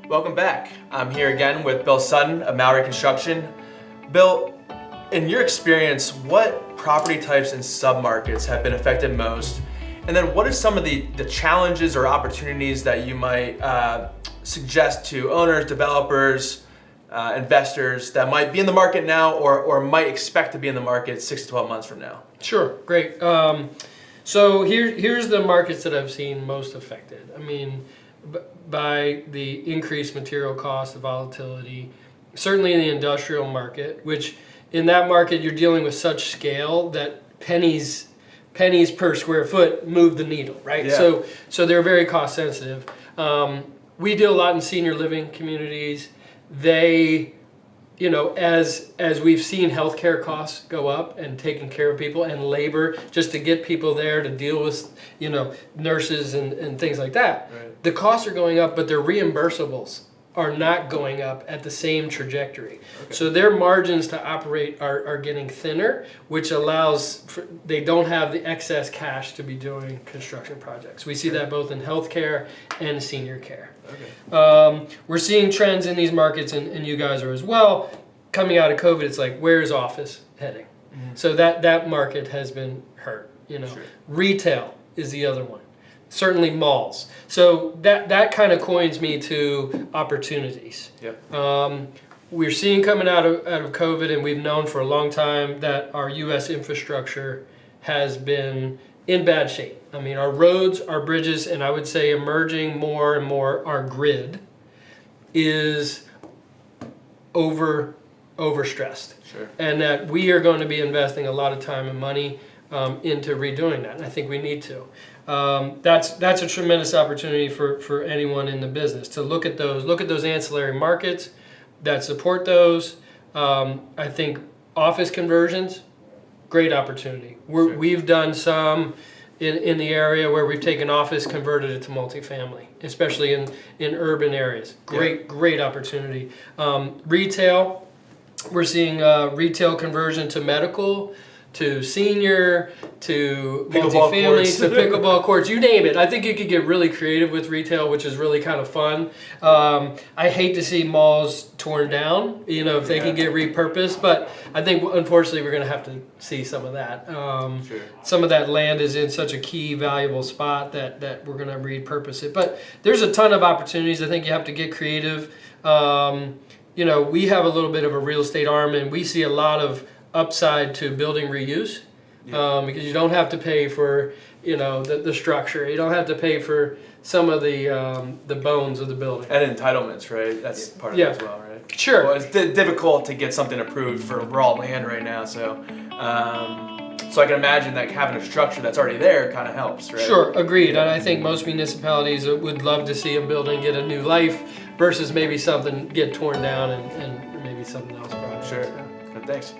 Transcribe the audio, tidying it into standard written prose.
Welcome back. I'm here again with Bill Sutton of Mowery Construction. Bill, in your experience, what property types and submarkets have been affected most? And then what are some of the challenges or opportunities that you might suggest to owners, developers, investors that might be in the market now or might expect to be in the market 6 to 12 months from now? Sure, great. So here's the markets that I've seen most affected. I mean, by the increased material cost, the volatility, certainly in the industrial market, which in that market you're dealing with such scale that pennies per square foot move the needle, right? Yeah. So they're very cost sensitive. We deal a lot in senior living communities. They, as we've seen healthcare costs go up and taking care of people and labor just to get people there to deal with, nurses and things like that. Right. The costs are going up, but their reimbursables are not going up at the same trajectory. Okay. So their margins to operate are getting thinner, which allows they don't have the excess cash to be doing construction projects. We see that both in healthcare and senior care. Okay. We're seeing trends in these markets, and you guys are as well. Coming out of COVID, it's like, where's office heading? Mm-hmm. So that market has been hurt. Sure. Retail is the other one. Certainly malls. So that kind of coins me to opportunities. Yep. We're seeing coming out of COVID, and we've known for a long time that our U.S. infrastructure has been in bad shape. I mean, our roads, our bridges, and I would say emerging more and more, our grid is overstressed. Sure. And that we are going to be investing a lot of time and money into redoing that, and I think we need to. That's a tremendous opportunity for anyone in the business to look at those ancillary markets that support those. I think office conversions, great opportunity. Sure. We've done some in the area where we've taken office, converted it to multifamily, especially in urban areas. Great opportunity. Retail, we're seeing retail conversion to medical, to senior, to multifamily, to pickleball courts, you name it. I think you could get really creative with retail, which is really kind of fun. I hate to see malls torn down, if they can get repurposed, but I think unfortunately we're going to have to see some of that. Sure. Some of that land is in such a key, valuable spot that we're going to repurpose it. But there's a ton of opportunities. I think you have to get creative. We have a little bit of a real estate arm, and we see a lot of upside to building reuse, because you don't have to pay for the structure. You don't have to pay for some of the bones of the building. And entitlements, right? That's part of it as well, right? Sure. Well, it's difficult to get something approved for raw land right now, so I can imagine that having a structure that's already there kind of helps, right? Sure, agreed. And I think most municipalities would love to see a building get a new life versus maybe something get torn down and maybe something else brought in. Sure. Good, thanks.